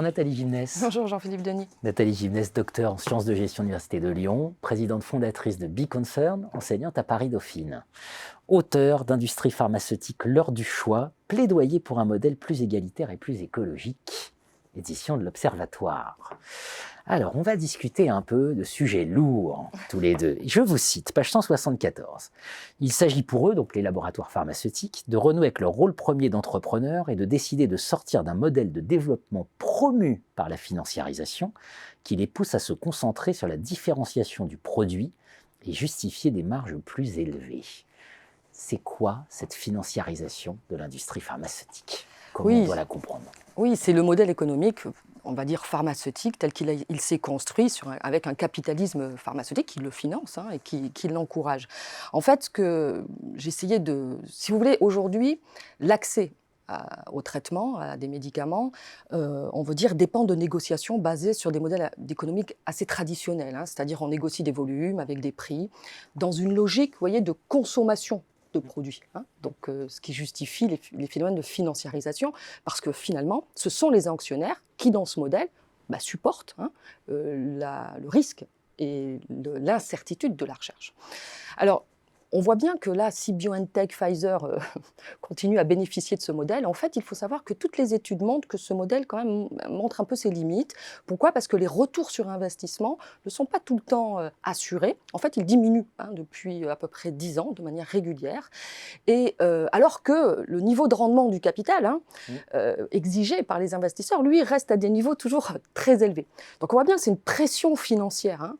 Bonjour Nathalie Gimnès. Bonjour Jean-Philippe Denis. Nathalie Gimnès, docteur en sciences de gestion à l'Université de Lyon, présidente fondatrice de BeConcern, enseignante à Paris-Dauphine. Auteur d'Industrie pharmaceutique, l'heure du choix, plaidoyer pour un modèle plus égalitaire et plus écologique. Édition de l'Observatoire. Alors, on va discuter un peu de sujets lourds, tous les deux. Je vous cite, page 174. Il s'agit pour eux, donc les laboratoires pharmaceutiques, de renouer avec leur rôle premier d'entrepreneur et de décider de sortir d'un modèle de développement promu par la financiarisation qui les pousse à se concentrer sur la différenciation du produit et justifier des marges plus élevées. C'est quoi cette financiarisation de l'industrie pharmaceutique ? Comment on doit la comprendre ? Oui, c'est le modèle économique, on va dire pharmaceutique, tel qu'il s'est construit avec un capitalisme pharmaceutique qui le finance et qui l'encourage. En fait, ce que j'essayais de... Si vous voulez, aujourd'hui, l'accès au traitement, à des médicaments, on veut dire, dépend de négociations basées sur des modèles économiques assez traditionnels. C'est-à-dire on négocie des volumes avec des prix, dans une logique, vous voyez, de consommation de produits. Donc, ce qui justifie les phénomènes de financiarisation, parce que finalement, ce sont les actionnaires qui, dans ce modèle, supportent le risque et l'incertitude de la recherche. Alors, on voit bien que là, si BioNTech, Pfizer continuent à bénéficier de ce modèle, en fait, il faut savoir que toutes les études montrent que ce modèle, quand même, montre un peu ses limites. Pourquoi ? Parce que les retours sur investissement ne sont pas tout le temps assurés. En fait, ils diminuent depuis à peu près 10 ans, de manière régulière. Et alors que le niveau de rendement du capital exigé par les investisseurs, lui, reste à des niveaux toujours très élevés. Donc, on voit bien que c'est une pression financière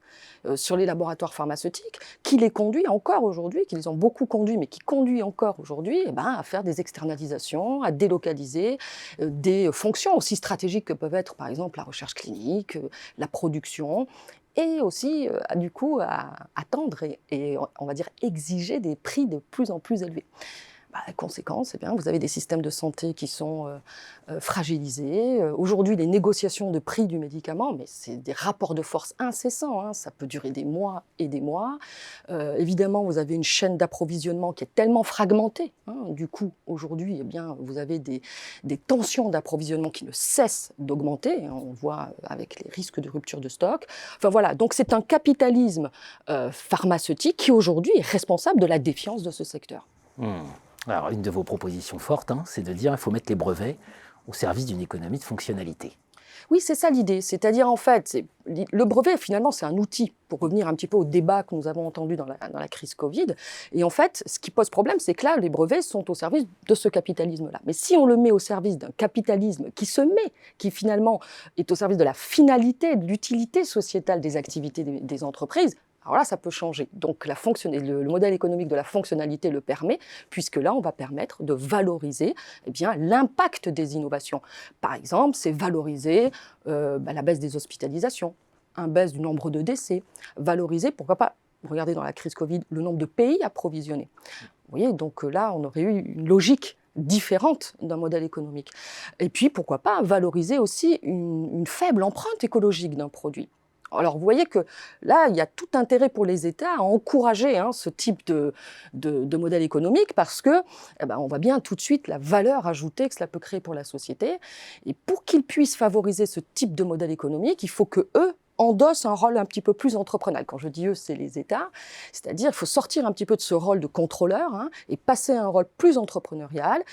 sur les laboratoires pharmaceutiques qui les conduit encore aujourd'hui, qui les ont beaucoup conduits, mais qui conduit encore aujourd'hui à faire des externalisations, à délocaliser des fonctions aussi stratégiques que peuvent être, par exemple, la recherche clinique, la production, et aussi, du coup, à attendre et, on va dire, exiger des prix de plus en plus élevés. Conséquence, vous avez des systèmes de santé qui sont fragilisés. Aujourd'hui, les négociations de prix du médicament, mais c'est des rapports de force incessants. Ça peut durer des mois et des mois. Évidemment, vous avez une chaîne d'approvisionnement qui est tellement fragmentée. Du coup, aujourd'hui, vous avez des tensions d'approvisionnement qui ne cessent d'augmenter. On voit avec les risques de rupture de stock. Enfin voilà, donc c'est un capitalisme pharmaceutique qui aujourd'hui est responsable de la défiance de ce secteur. Alors, une de vos propositions fortes, c'est de dire qu'il faut mettre les brevets au service d'une économie de fonctionnalité. Oui, c'est ça l'idée. C'est-à-dire, en fait, le brevet, finalement, c'est un outil, pour revenir un petit peu au débat que nous avons entendu dans la crise Covid. Et en fait, ce qui pose problème, c'est que là, les brevets sont au service de ce capitalisme-là. Mais si on le met au service d'un capitalisme qui finalement est au service de la finalité, de l'utilité sociétale des activités des entreprises, alors là, ça peut changer. Donc, le modèle économique de la fonctionnalité le permet, puisque là, on va permettre de valoriser l'impact des innovations. Par exemple, c'est valoriser la baisse des hospitalisations, une baisse du nombre de décès, valoriser, pourquoi pas, regardez dans la crise Covid, le nombre de pays approvisionnés. Vous voyez, donc là, on aurait eu une logique différente d'un modèle économique. Et puis, pourquoi pas, valoriser aussi une faible empreinte écologique d'un produit. Alors, vous voyez que là, il y a tout intérêt pour les États à encourager ce type de modèle économique parce que on voit bien tout de suite la valeur ajoutée que cela peut créer pour la société. Et pour qu'ils puissent favoriser ce type de modèle économique, il faut qu'eux endossent un rôle un petit peu plus entrepreneurial. Quand je dis eux, c'est les États. C'est-à-dire qu'il faut sortir un petit peu de ce rôle de contrôleur et passer à un rôle plus entrepreneurial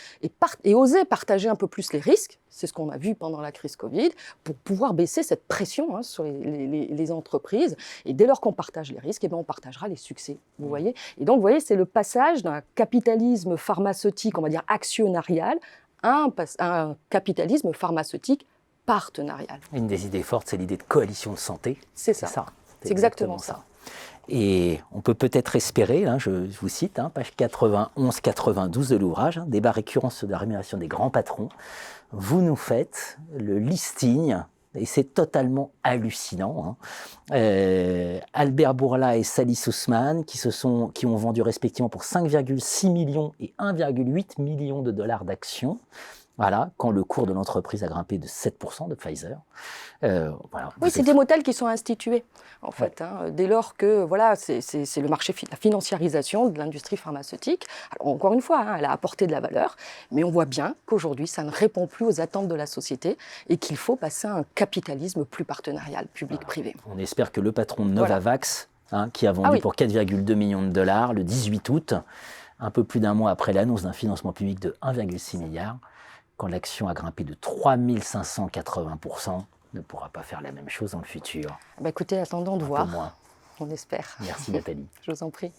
et oser partager un peu plus les risques. C'est ce qu'on a vu pendant la crise Covid, pour pouvoir baisser cette pression sur les entreprises. Et dès lors qu'on partage les risques, on partagera les succès. Vous voyez ? Et donc, vous voyez, c'est le passage d'un capitalisme pharmaceutique, on va dire actionnarial, à un capitalisme pharmaceutique partenarial. Une des idées fortes, c'est l'idée de coalition de santé. C'est ça. C'est exactement ça. Et on peut peut-être espérer, je vous cite, page 91-92 de l'ouvrage, débat récurrent sur la rémunération des grands patrons. Vous nous faites le listing, et c'est totalement hallucinant. Albert Bourla et Sally Sussman, qui ont vendu respectivement pour 5,6 millions et 1,8 millions de dollars d'actions. Voilà, quand le cours de l'entreprise a grimpé de 7% de Pfizer. Voilà, Oui, c'est des modèles qui sont institués, en fait. Hein, dès lors que voilà, c'est le marché, la financiarisation de l'industrie pharmaceutique. Alors, encore une fois, hein, elle a apporté de la valeur, mais on voit bien qu'aujourd'hui, ça ne répond plus aux attentes de la société et qu'il faut passer à un capitalisme plus partenarial, public-privé. On espère que le patron de Novavax, qui a vendu pour 4,2 millions de dollars le 18 août, un peu plus d'un mois après l'annonce d'un financement public de 1,6 milliard, quand l'action a grimpé de 3580%, ne pourra pas faire la même chose dans le futur. Écoutez, attendons de voir. Moins. On espère. Merci Nathalie. Je vous en prie.